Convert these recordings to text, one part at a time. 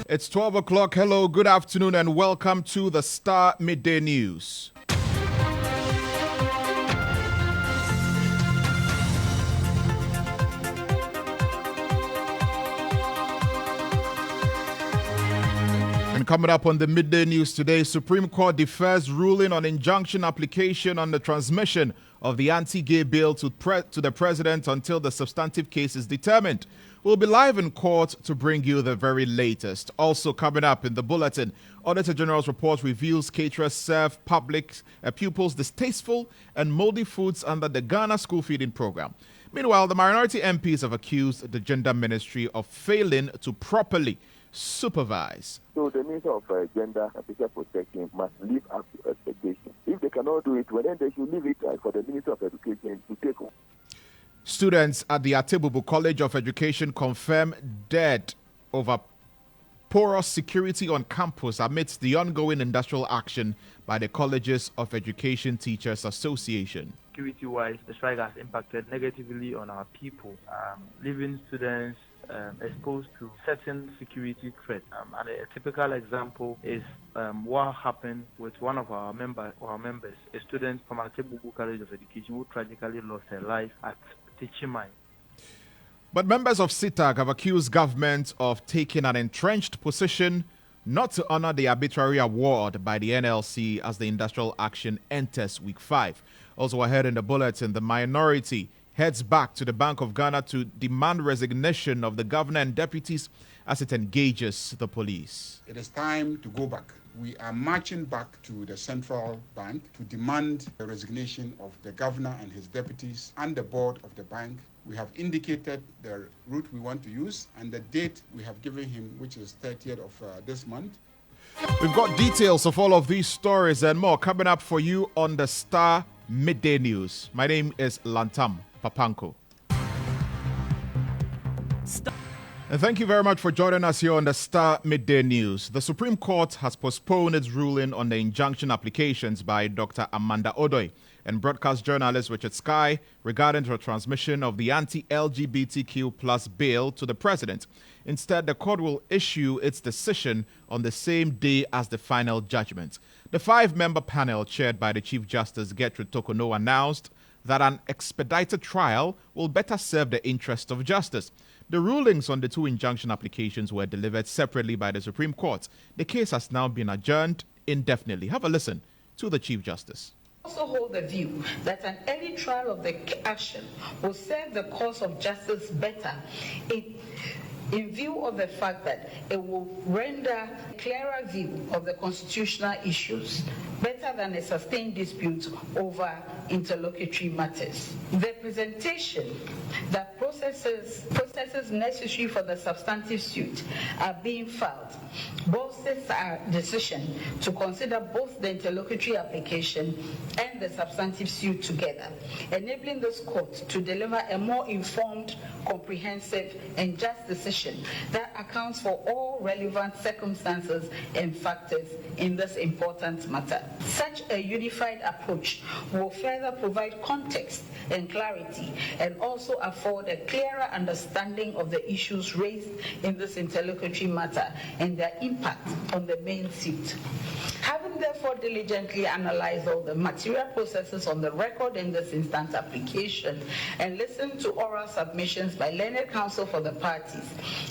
It's 12 o'clock. Hello, good afternoon, and welcome to the Starr Midday News. And coming up on the Midday News today, Supreme Court defers ruling on injunction application on the transmission of the anti-gay bill to the president until the substantive case is determined. We'll be live in court to bring you the very latest. Also coming up in the bulletin, Auditor General's report reveals caterers serve pupils distasteful and moldy foods under the Ghana school feeding program. Meanwhile, the minority MPs have accused the Gender Ministry of failing to properly supervise. So the Minister of Gender and Social Protection must live up to expectations. If they cannot do it, well, then they should leave it for the Minister of Education to take on. Students at the Atebubu College of Education confirm dead over porous security on campus amidst the ongoing industrial action by the Colleges of Education Teachers Association. Security-wise, the strike has impacted negatively on our people, leaving students exposed to certain security threats. And a typical example is what happened with one of our members, a student from Atebubu College of Education who tragically lost her life at Tichimai. But members of SITAG have accused government of taking an entrenched position not to honor the arbitrary award by the NLC as the industrial action enters week 5. Also ahead in the bulletin, the minority heads back to the Bank of Ghana to demand resignation of the governor and deputies as it engages the police. It is time to go back. We are marching back to the central bank to demand the resignation of the governor and his deputies and the board of the bank. We have indicated the route we want to use and the date we have given him, which is 30th of this month. We've got details of all of these stories and more coming up for you on the Starr Midday News. My name is Lantam Papanko. And thank you very much for joining us here on the Starr Midday News. The Supreme Court has postponed its ruling on the injunction applications by Dr. Amanda Odoi and broadcast journalist Richard Sky regarding the transmission of the anti-LGBTQ plus bill to the president. Instead, the court will issue its decision on the same day as the final judgment. The 5-member panel chaired by the Chief Justice Gertrude Tokono announced that an expedited trial will better serve the interest of justice. The rulings on the 2 injunction applications were delivered separately by the Supreme Court. The case has now been adjourned indefinitely. Have a listen to the Chief Justice. Also hold the view that an early trial of the action will serve the cause of justice better in view of the fact that it will render a clearer view of the constitutional issues better than a sustained dispute over interlocutory matters. The presentation that processes necessary for the substantive suit are being filed bolsters our decision to consider both the interlocutory application and the substantive suit together, enabling this court to deliver a more informed, comprehensive, and just decision that accounts for all relevant circumstances and factors in this important matter. Such a unified approach will further provide context and clarity and also afford a clearer understanding of the issues raised in this interlocutory matter and their impact on the main suit. Having therefore diligently analyzed all the material processes on the record in this instant application and listened to oral submissions by learned counsel for the parties,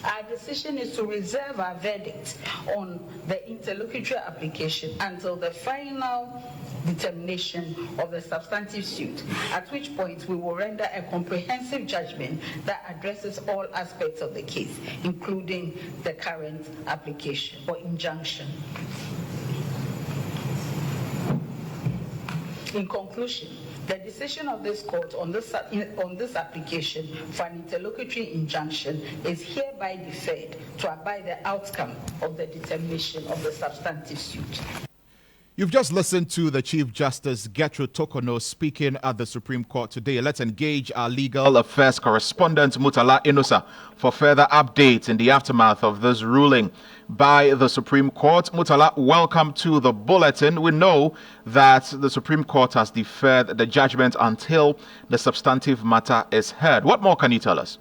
our decision is to reserve our verdict on the interlocutory application until the final determination of the substantive suit, at which point we will render a comprehensive judgment that addresses all aspects of the case, including the current application or injunction. In conclusion, the decision of this court on this application for an interlocutory injunction is hereby deferred to abide the outcome of the determination of the substantive suit. You've just listened to the Chief Justice Gertrude Tokono speaking at the Supreme Court today. Let's engage our legal affairs correspondent Mutala Inusa for further updates in the aftermath of this ruling by the Supreme Court. Mutala, welcome to the bulletin. We know that the Supreme Court has deferred the judgment until the substantive matter is heard. What more can you tell us?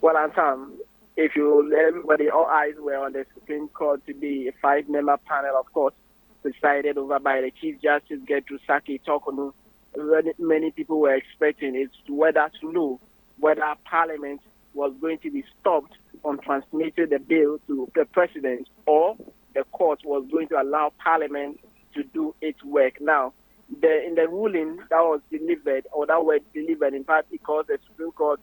Well, Antam, if everybody, all eyes were on the Supreme Court to be a 5-member panel, of course, presided over by the Chief Justice Gertrude Saki Tokonu. Many people were expecting is whether to know whether Parliament was going to be stopped on transmitting the bill to the President, or the court was going to allow Parliament to do its work. Now, in the ruling that was delivered, or that were delivered in part because the Supreme Court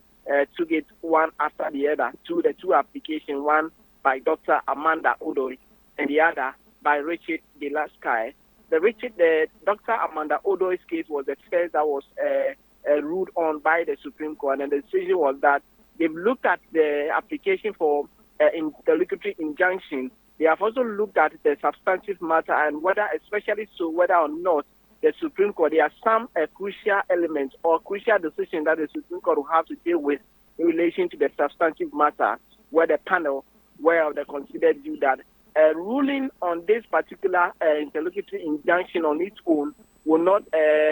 took it one after the other, the two applications, one by Dr. Amanda Odoi and the other by Richard de la Sky. The Dr. Amanda Odoi's case was the first that was ruled on by the Supreme Court, and the decision was that they've looked at the application for interlocutory injunction. They have also looked at the substantive matter and whether, especially so, whether or not the Supreme Court, there are some crucial elements or crucial decisions that the Supreme Court will have to deal with in relation to the substantive matter, where the panel where they considered view that ruling on this particular interlocutory injunction on its own will not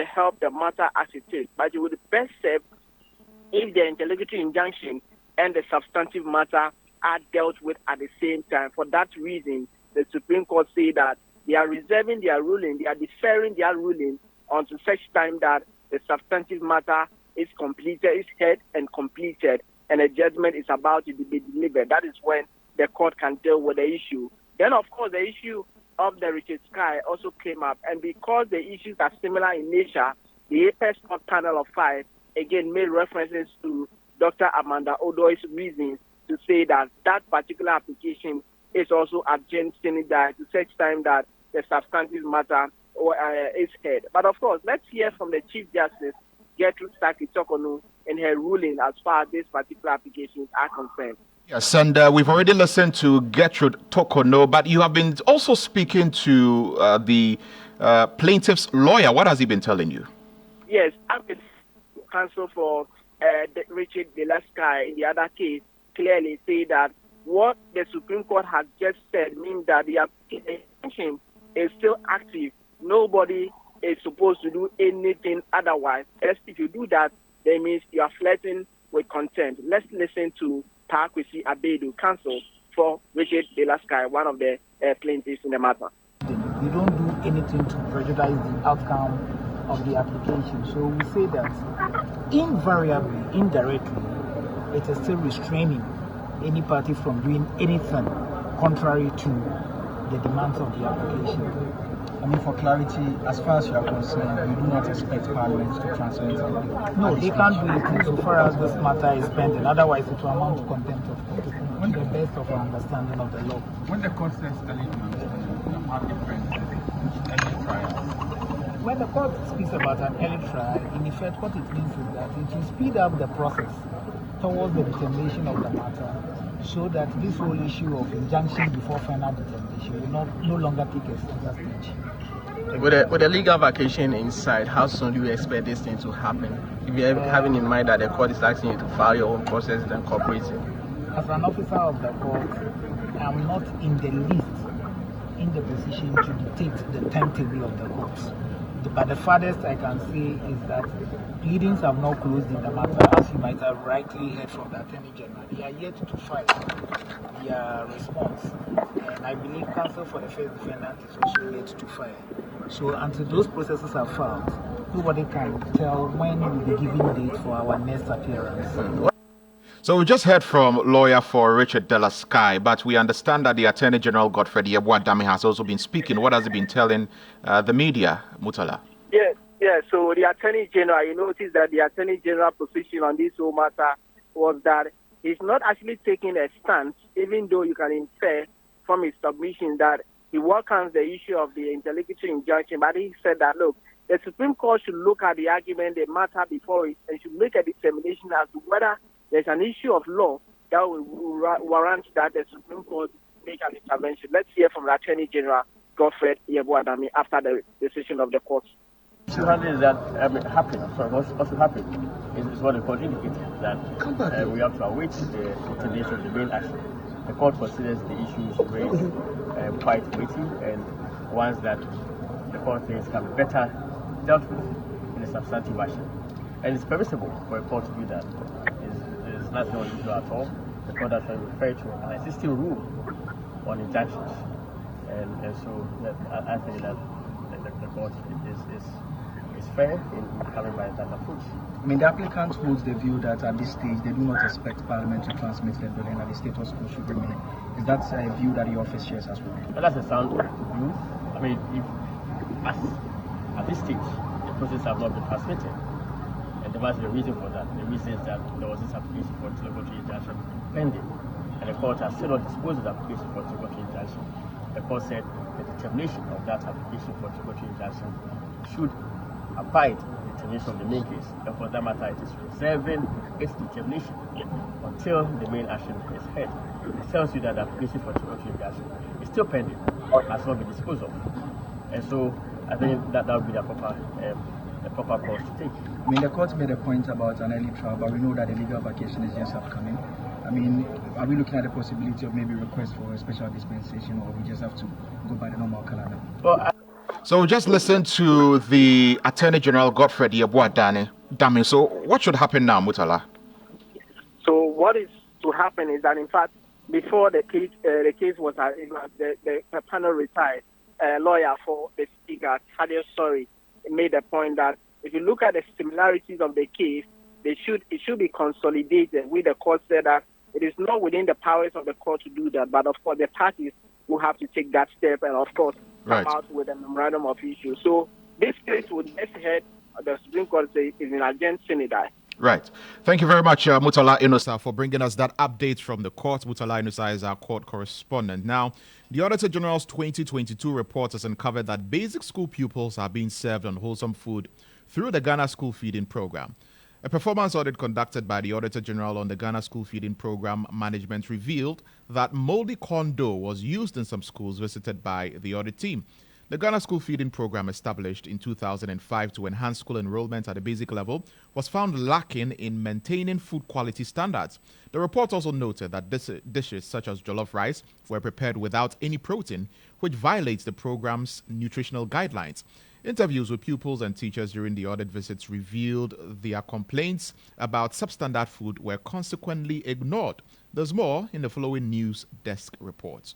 help the matter as it is, but it would best serve if the interlocutory injunction and the substantive matter are dealt with at the same time. For that reason, the Supreme Court say that they are reserving their ruling, they are deferring their ruling until such time that the substantive matter is completed, is heard and completed, and a judgment is about to be delivered. That is when the court can deal with the issue. Then, of course, the issue of the Richard Sky also came up, and because the issues are similar in nature, the Apex Court panel of 5 again made references to Dr. Amanda Odoi's reasons to say that that particular application is also adjourned to such time that the substantive matter is heard. But of course, let's hear from the Chief Justice, Gertrude Saki Tokonu, in her ruling as far as these particular applications are concerned. Yes, and we've already listened to Gertrude Tokonu, but you have been also speaking to the plaintiff's lawyer. What has he been telling you? Yes, I've been counsel for Richard de la Sky in the other case clearly say that what the Supreme Court has just said means that the application is still active. Nobody is supposed to do anything otherwise. If you do that, that means you are flirting with contempt. Let's listen to Takwisi Abedu, counsel for Richard de la Sky, one of the plaintiffs in the matter. We don't do anything to prejudice the outcome of the application. So we say that invariably, indirectly, it is still restraining any party from doing anything contrary to the demands of the application. I mean, for clarity, as far as you are concerned, you do not expect Parliament to transmit it. No, they can't do it so far as this matter is pending. Otherwise, it will amount to contempt of court, to the best of our understanding of the law. When the court says early transmission, how different early trial? When the court speaks about an early trial, in effect, what it means is that it will speed up the process towards the determination of the matter, so that this whole issue of injunction before final determination will no longer take a center stage. With a legal vacation inside, how soon do you expect this thing to happen? If you're having in mind that the court is asking you to file your own process and cooperate. As an officer of the court, I'm not in the least in the position to dictate the timetable of the court. But the farthest I can say is that pleadings have not closed in the matter, as you might have rightly heard from the Attorney General. They are yet to file their response. And I believe counsel for the first defendant is also yet to file. So until those processes are filed, nobody can tell when we'll be giving date for our next appearance. So we just heard from lawyer for Richard de la Sky, but we understand that the Attorney General Godfrey Yeboah-Dame has also been speaking. What has he been telling the media, Mutala? Yes. So the Attorney General, you notice that the Attorney General position on this whole matter was that he's not actually taking a stance, even though you can infer from his submission that he welcomes the issue of the interlocutory injunction, but he said that, look, the Supreme Court should look at the argument, the matter before it, and should make a determination as to whether there's an issue of law that will warrant that the Supreme Court make an intervention. Let's hear from the Attorney General, Godfrey Yeboah-Dame, after the decision of the court. What also happened is what the court indicated, that we have to await the determination of the main action. The court considers the issues raised quite weighty and ones that the court thinks can be better dealt with in a substantive action. And it's permissible for a court to do that. There's nothing unusual at all. the court has referred to an existing rule on injunctions, and so I think that the court is fair in coming by that approach. I mean, the applicant holds the view that at this stage they do not expect Parliament to transmit the bill and that the status quo should remain. Is that a view that your office shares as well? Well, that's a sound view. I mean, at this stage, the process have not been transmitted. And there was the reason for that. The reason is that there was this application for interlocutory injunction pending. And the court has still not disposed of the application for interlocutory injunction. The court said the determination of that application for interlocutory injunction should abide the determination of the main case. And for that matter, it is reserving its determination until the main action is heard. It tells you that the application for interlocutory injunction is still pending, has not been disposed of. And so I think that would be the proper course to take. I mean, the court made a point about an early trial, but we know that the legal vacation is just upcoming. I mean, are we looking at the possibility of maybe request for a special dispensation, or we just have to go by the normal calendar? Well, so just listen to the Attorney General Godfred Dame. So what should happen now, Mutala? So what is to happen is that, in fact, before the case was the panel retired, lawyer for the speaker, Thaddeus Sorry, made a point that if you look at the similarities of the case, it should be consolidated. With the court said that it is not within the powers of the court to do that, but of course the parties will have to take that step and of course come out with a memorandum of issue. So this case would next head, the Supreme Court says, is in agenda Trinidad. Right. Thank you very much, Mutala Inosa, for bringing us that update from the court. Mutala Inosa is our court correspondent. Now, the Auditor General's 2022 report has uncovered that basic school pupils are being served unwholesome food through the Ghana School Feeding Program. A performance audit conducted by the Auditor General on the Ghana School Feeding Program management revealed that moldy corn dough was used in some schools visited by the audit team. The Ghana School Feeding Program, established in 2005 to enhance school enrollment at the basic level, was found lacking in maintaining food quality standards. The report also noted that dishes such as jollof rice were prepared without any protein, which violates the program's nutritional guidelines. Interviews with pupils and teachers during the audit visits revealed their complaints about substandard food were consequently ignored. There's more in the following news desk reports.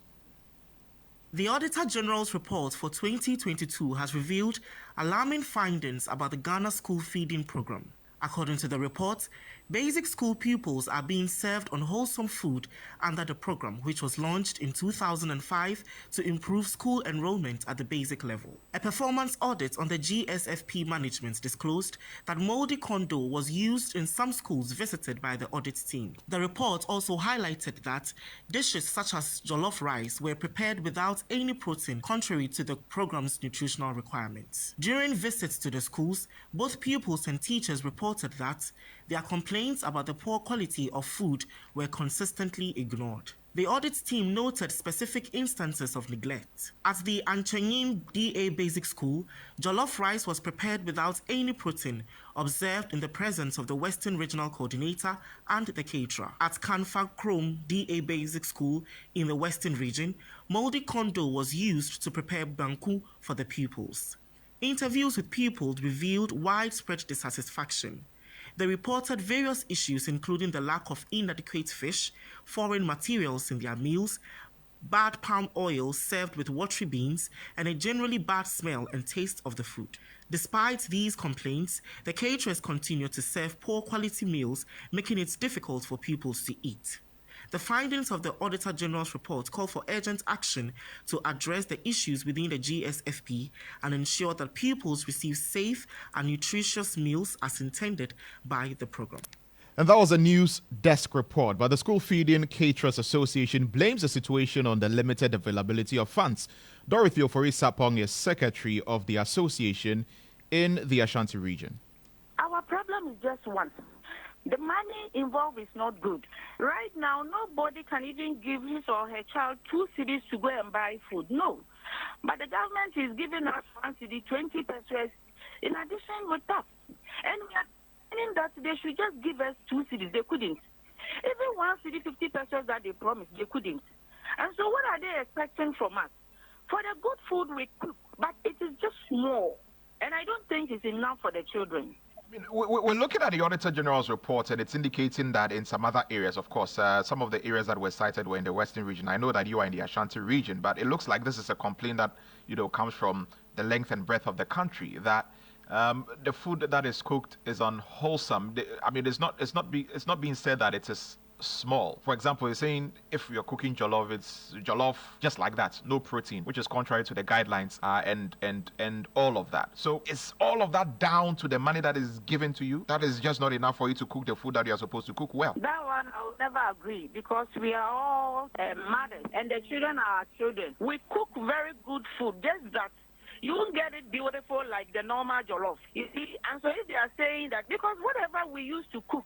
The Auditor General's report for 2022 has revealed alarming findings about the Ghana School Feeding Program. According to the report, basic school pupils are being served unwholesome food under the program, which was launched in 2005 to improve school enrollment at the basic level. A performance audit on the GSFP management disclosed that moldy corn dough was used in some schools visited by the audit team. The report also highlighted that dishes such as jollof rice were prepared without any protein, contrary to the program's nutritional requirements. During visits to the schools, both pupils and teachers reported that their complaints about the poor quality of food were consistently ignored. The audit team noted specific instances of neglect. At the Anchenyim DA Basic School, jollof rice was prepared without any protein, observed in the presence of the Western Regional Coordinator and the caterer. At Kanfa Krom DA Basic School in the Western Region, moldy corn dough was used to prepare banku for the pupils. Interviews with pupils revealed widespread dissatisfaction. They reported various issues including the lack of inadequate fish, foreign materials in their meals, bad palm oil served with watery beans, and a generally bad smell and taste of the food. Despite these complaints, the caterers continued to serve poor quality meals, making it difficult for pupils to eat. The findings of the Auditor General's report call for urgent action to address the issues within the GSFP and ensure that pupils receive safe and nutritious meals as intended by the program. And that was a news desk report. But the School Feeding Caterers Association blames the situation on the limited availability of funds. Dorothy Ofori-Sapong is secretary of the association in the Ashanti region. Our problem is just one. The money involved is not good. Right now, nobody can even give his or her child 2 cedis to go and buy food. No. But the government is giving us 1 cedi, 20 pesos in addition with that. And we are saying that they should just give us 2 cedis. They couldn't. Even 1 cedi, 50 pesos that they promised, they couldn't. And so what are they expecting from us? For the good food we cook, but it is just small. And I don't think it's enough for the children. We're looking at the Auditor General's report, and it's indicating that in some other areas, of course, some of the areas that were cited were in the Western region. I know that you are in the Ashanti region, but it looks like this is a complaint that comes from the length and breadth of the country, that the food that is cooked is unwholesome. I mean, it's not being said that it is small. For example, you're saying if you're cooking jollof, it's jollof just like that, no protein, which is contrary to the guidelines and all of that. So is all of that down to the money that is given to you? That is just not enough for you to cook the food that you are supposed to cook well. That one I will never agree, because we are all mothers and the children are our children. We cook very good food, just that you won't get it beautiful like the normal jollof. You see, and so if they are saying that, because whatever we use to cook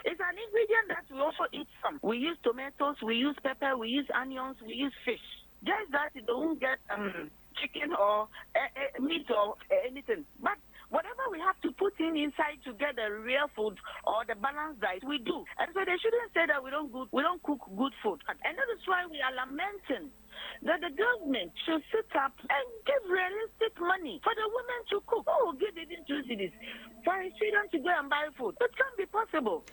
is an ingredient that we also eat some. We use tomatoes, we use pepper, we use onions, we use fish. Just that you don't get chicken or meat or anything. But whatever we have to put inside to get the real food or the balanced diet, we do. And so they shouldn't say that we don't cook good food. And that is why we are lamenting that the government should sit up and give realistic money for the women to cook. Oh, give it into cities for his children to go and buy food. It can't be possible.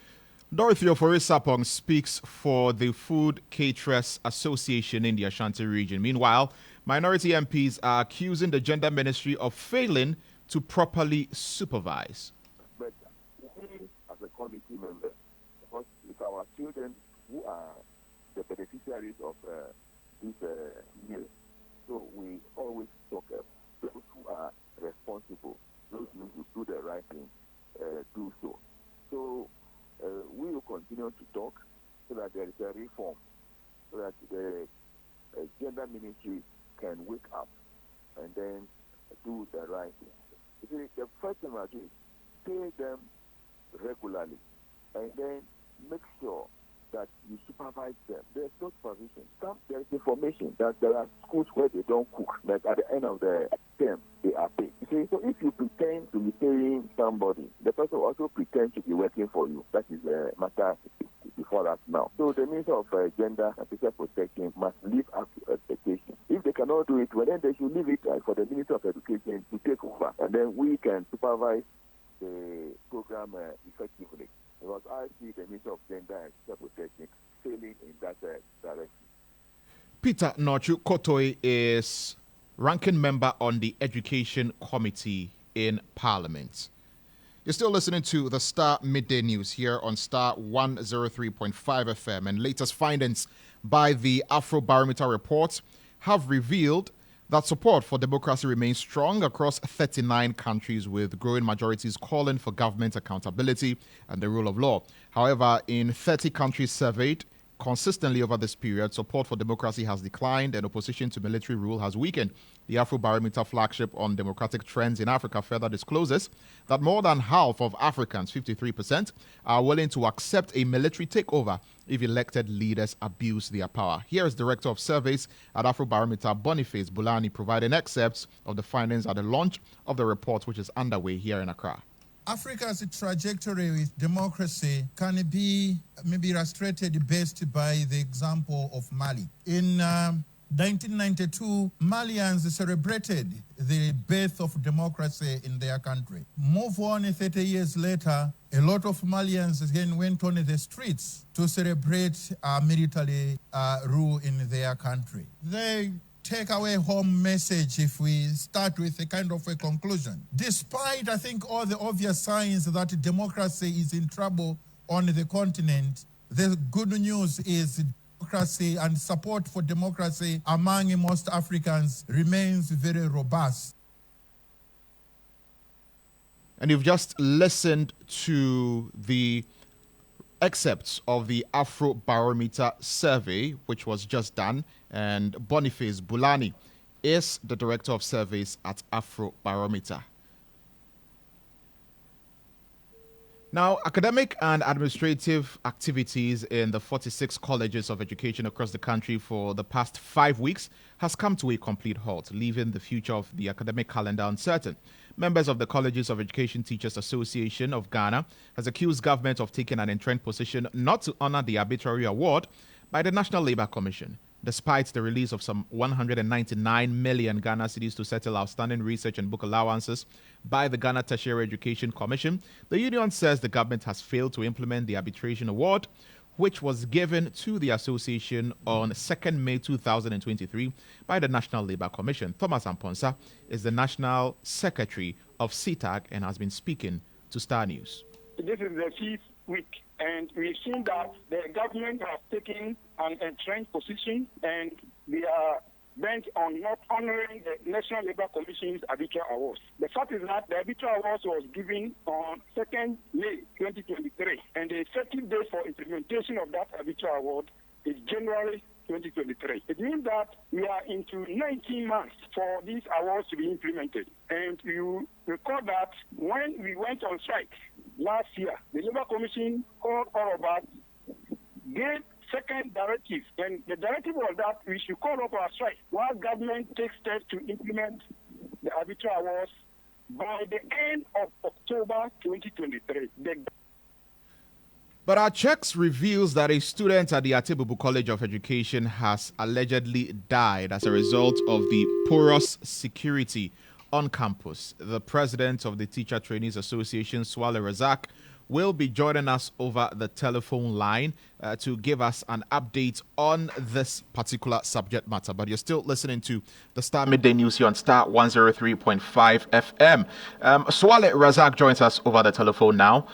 Dorothy Ofori-Sapong speaks for the Food Caterers Association in the Ashanti region. Meanwhile, minority MPs are accusing the Gender Ministry of failing to properly supervise. But we, as a committee member, because it's our children who are the beneficiaries of this meal, so we always talk those who are responsible, those who do the right thing, do so. So we will continue to talk so that there is a reform, so that the gender ministry can wake up and then do the right thing. You see, the first thing I do is pay them regularly and then make sure that you supervise them. There's no supervision. There's information that there are schools where they don't cook, but at the end of the term, they are paid. You see, so if you pretend to be paying somebody, the person also pretends to be working for you. That is a matter before us now. So the Minister of Gender and Social Protection must live up to expectations. If they cannot do it, well, then they should leave it for the Minister of Education to take over, and then we can supervise the program effectively. Because I see the Minister of Gender and Social Protection failing in that direction. Peter Nochu Kotoi is ranking member on the Education Committee in Parliament. You're still listening to the Starr Midday News here on Starr 103.5 FM, and latest findings by the Afrobarometer report have revealed that support for democracy remains strong across 39 countries, with growing majorities calling for government accountability and the rule of law. However, in 30 countries surveyed, consistently over this period, support for democracy has declined and opposition to military rule has weakened. The Afrobarometer flagship on democratic trends in Africa further discloses that more than half of Africans, 53%, are willing to accept a military takeover if elected leaders abuse their power. Here is Director of Surveys at Afrobarometer, Boniface Bulani, providing excerpts of the findings at the launch of the report, which is underway here in Accra. Africa's trajectory with democracy can be maybe illustrated best by the example of Mali. In 1992, Malians celebrated the birth of democracy in their country. Move on 30 years later, a lot of Malians again went on the streets to celebrate military rule in their country. They take away home message if we start with a kind of a conclusion. Despite, I think, all the obvious signs that democracy is in trouble on the continent, the good news is democracy and support for democracy among most Africans remains very robust. And you've just listened to the excerpts of the Afrobarometer survey, which was just done, and Boniface Bulani is the Director of Surveys at Afrobarometer. Now, academic and administrative activities in the 46 colleges of education across the country for the past 5 weeks has come to a complete halt, leaving the future of the academic calendar uncertain. Members of the Colleges of Education Teachers Association of Ghana has accused government of taking an entrenched position not to honor the arbitrary award by the National Labour Commission. despite the release of some 199 million Ghana cedis to settle outstanding research and book allowances by the Ghana Tertiary Education Commission. The union says the government has failed to implement the arbitration award, which was given to the association on 2nd May 2023 by the National Labour Commission. Thomas Amponsa is the National Secretary of CTAG and has been speaking to Star News. This is the 5th week, and we've seen that the government has taken an entrenched position, and they are bent on not honoring the National Labour Commission's arbitral awards. The fact is that the arbitral awards was given on 2nd May 2023, and the effective date for implementation of that arbitral award is January 2023. It means that we are into 19 months for these awards to be implemented. And you recall that when we went on strike last year, the Labour Commission called all of us, gave second directive, and the directive was that we should call up our strike while government takes steps to implement the arbitral awards by the end of October 2023. But our checks reveals that a student at the Atebubu College of Education has allegedly died as a result of the porous security on campus. The president of the Teacher Trainees Association, Swale Razak, will be joining us over the telephone line to give us an update on this particular subject matter. But you're still listening to the Starr Midday News here on Starr 103.5 FM. Swale Razak joins us over the telephone now.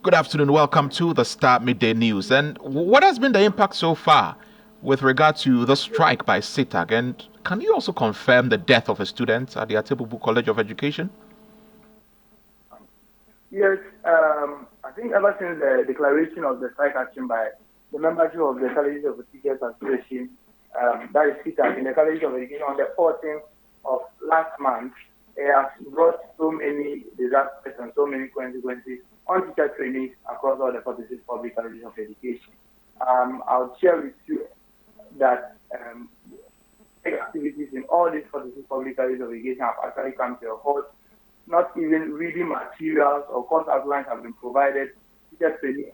Good afternoon. Welcome to the Starr Midday News. And what has been the impact so far with regard to the strike by CTAG? And can you also confirm the death of a student at the Atebubu College of Education? Yes, I think ever since the declaration of the strike action by the membership of the Colleges of Teachers Association, that is CTAG, in the College of Education on the 14th of last month, it has brought so many disasters and so many consequences on teacher trainees across all the 46 public colleges of education. I'll share with you that activities in all these 46 public colleges of education have actually come to a halt. Not even reading materials or course outlines have been provided. Teacher trainees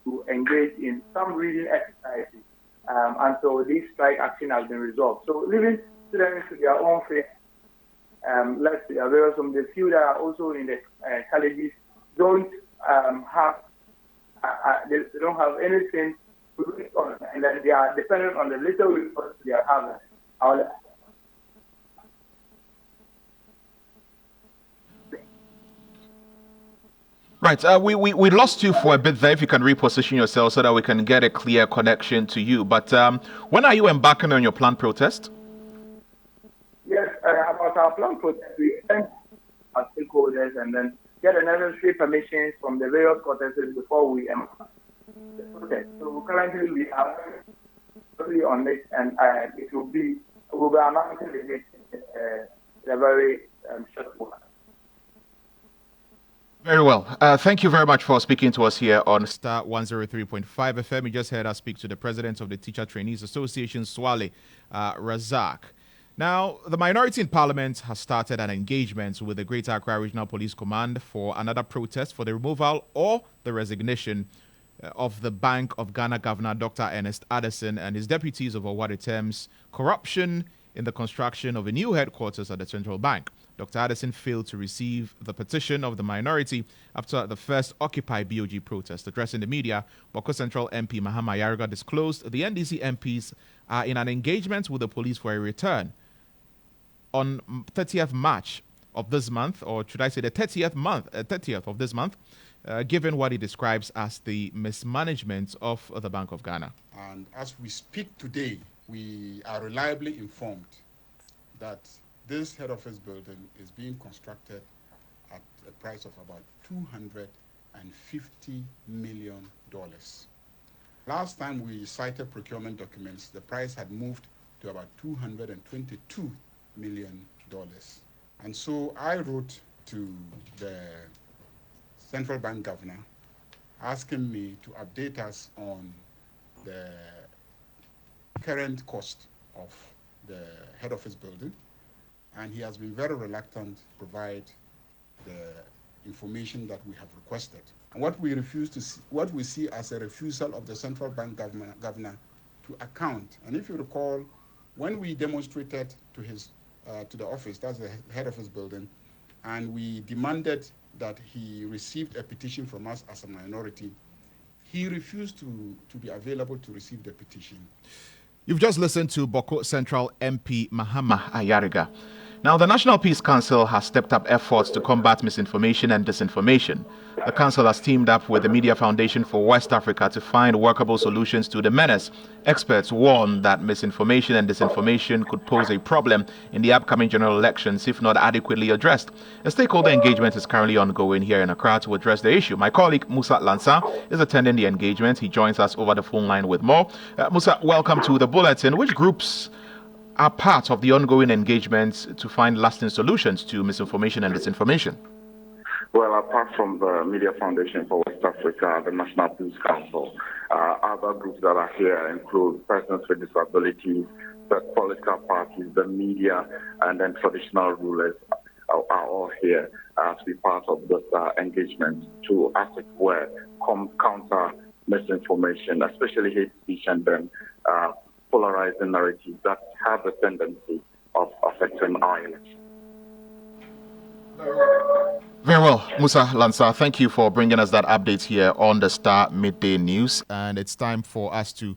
to engage in some reading exercises. And so this strike action has been resolved. So leaving students to their own fate, let's be aware of some. The few that are also in the colleges don't have they don't have anything to read on, and then they are dependent on the little resources they are having. Right, we lost you for a bit there. If you can reposition yourself so that we can get a clear connection to you. But when are you embarking on your planned protest? Yes, about our planned protest, we send our stakeholders and then get the necessary permissions from the various courtesies before we embark the protest. So currently we are really on this, and we'll be announcing the date in a very short while. Very well. Thank you very much for speaking to us here on Starr 103.5 FM. You just heard us speak to the president of the Teacher Trainees Association, Swale Razak. Now, the minority in Parliament has started an engagement with the Greater Accra Regional Police Command for another protest for the removal or the resignation of the Bank of Ghana Governor Dr. Ernest Addison and his deputies over what it terms corruption in the construction of a new headquarters at the Central Bank. Dr. Addison failed to receive the petition of the minority after the first Occupy BOG protest. Addressing the media, Boko Central MP Mahama Yarga disclosed the NDC MPs are in an engagement with the police for a return on 30th March of this month, or should I say the 30th of this month, given what he describes as the mismanagement of the Bank of Ghana. And as we speak today, we are reliably informed that this head office building is being constructed at a price of about $250 million. Last time we cited procurement documents, the price had moved to about $222 million. And so I wrote to the Central Bank Governor asking me to update us on the current cost of the head office building, and he has been very reluctant to provide the information that we have requested. And what we see as a refusal of the Central Bank governor to account. And if you recall, when we demonstrated to the office, that's the head office building, and we demanded that he received a petition from us as a minority, he refused to be available to receive the petition. You've just listened to Boko Central MP Mahama Ayariga. Now, the National Peace Council has stepped up efforts to combat misinformation and disinformation. The council has teamed up with the Media Foundation for West Africa to find workable solutions to the menace. Experts warn that misinformation and disinformation could pose a problem in the upcoming general elections if not adequately addressed. A stakeholder engagement is currently ongoing here in Accra to address the issue. My colleague Musa Lansa is attending the engagement. He joins us over the phone line with more. Musa, welcome to the bulletin. Which groups are part of the ongoing engagements to find lasting solutions to misinformation and disinformation? Well, apart from the Media Foundation for West Africa, the National Peace Council, other groups that are here include persons with disabilities, the political parties, the media, and then traditional rulers are all here to be part of this engagement to, as it were, counter misinformation, especially hate speech, and then polarizing narratives that have a tendency of affecting our election. Very well, Musa Lansa, thank you for bringing us that update here on the Starr Midday News. And it's time for us to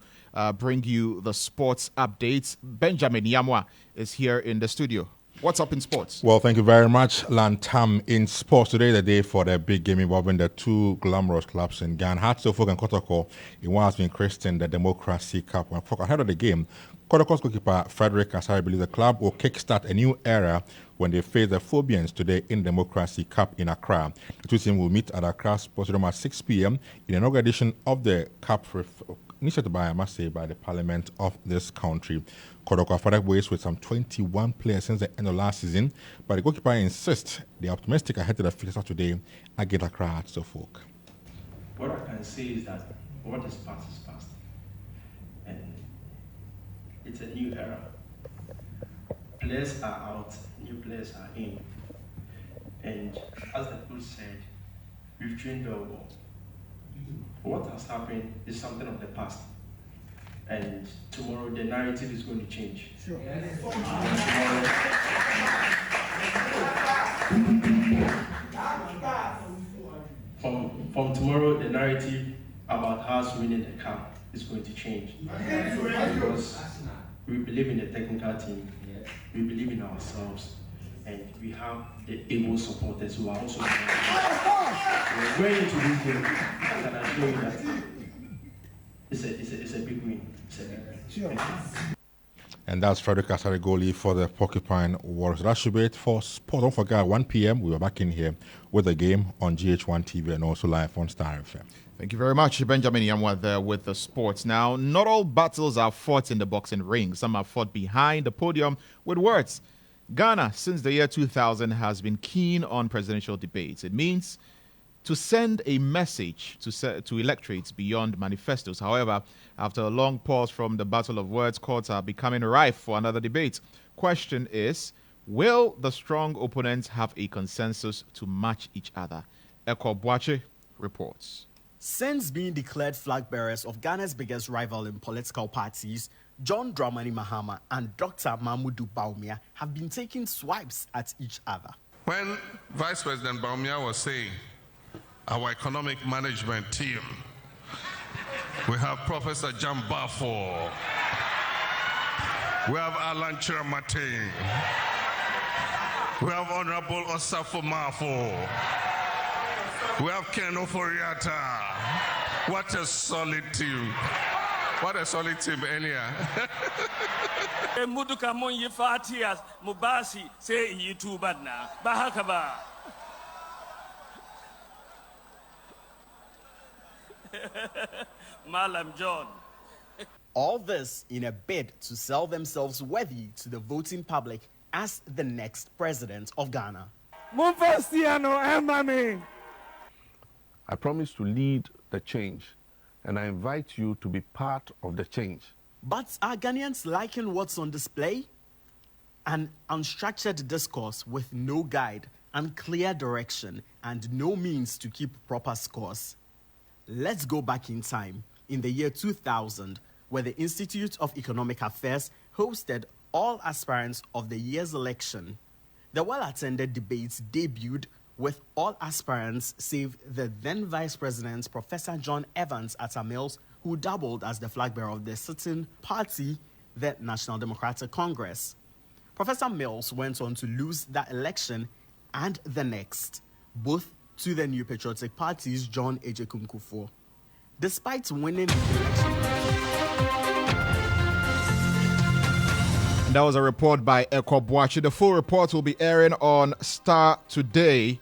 bring you the sports updates. Benjamin Yamwa is here in the studio. What's up in sports? Well, thank you very much, Lantam. In sports, today is the day for the big game involving the two glamorous clubs in Ghana, Hartsfield and Kotoko, in what has been christened the Democracy Cup. When ahead of the game, Kotoko's goalkeeper Frederick Asari believes the club will kickstart a new era when they face the Phobians today in Democracy Cup in Accra. The two teams will meet at Accra Sports Stadium at 6 p.m. in another edition of the Cup initiated by, I must say, by the Parliament of this country. Kodoko started ways with some 21 players since the end of last season, but the goalkeeper insists they are optimistic ahead of the fixture today against Accra at Suffolk. What I can say is that what is past is past, and it's a new era. Players are out, new players are in, and as the coach said, we've trained very well. What has happened is something of the past. And tomorrow the narrative is going to change. Sure. From tomorrow, the narrative about us winning the cup is going to change. Because we believe in the technical team, we believe in ourselves, and we have the able supporters who are also we're going into this game, and I assure you that it's a big win. Sure. And that's Frederick Asari goalie for the Porcupine Warriors. That should be it for sport. Don't forget, 1 p.m. we are back in here with the game on GH1 TV and also live on Starr FM. Thank you very much, Benjamin Yamwa there with the sports. Now, not all battles are fought in the boxing ring. Some are fought behind the podium with words. Ghana, since the year 2000, has been keen on presidential debates. It means to send a message to electorates beyond manifestos. However, after a long pause from the battle of words, courts are becoming rife for another debate. Question is, will the strong opponents have a consensus to match each other? Eko Boache reports. Since being declared flag bearers of Ghana's biggest rival in political parties, John Dramani Mahama and Dr. Mahmoud Bawumia have been taking swipes at each other. When Vice President Bawumia was saying, our economic management team, we have Professor Jan Bafo, we have Alan Chiramate, we have Honorable Osafo Mafo, we have Ken Oforiata. What a solid team. What a solid team, Elia. Muduka Monye Fatias, Mubasi, say you too bad now. Bahakaba. Malam John. All this in a bid to sell themselves worthy to the voting public as the next president of Ghana. I promise to lead the change, and I invite you to be part of the change. But are Ghanaians liking what's on display? An unstructured discourse with no guide and clear direction and no means to keep proper scores. Let's go back in time, in the year 2000, where the Institute of Economic Affairs hosted all aspirants of the year's election. The well-attended debates debuted with all aspirants save the then Vice President Professor John Evans Atta Mills, who doubled as the flag bearer of the sitting party, the National Democratic Congress. Professor Mills went on to lose that election and the next, both to the New Patriotic Party's John Ejekun Kufuor. Despite winning the election... That was a report by Eko Boachi. The full report will be airing on Starr today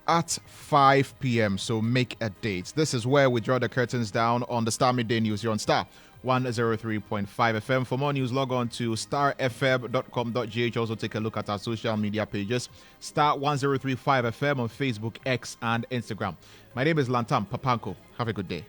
at 5 p.m. So make a date. This is where we draw the curtains down on the Starr Midday News here on Starr 103.5 FM. For more news, log on to starfm.com.gh. Also take a look at our social media pages. Starr 103.5 FM on Facebook, X, and Instagram. My name is Lantam Papanko. Have a good day.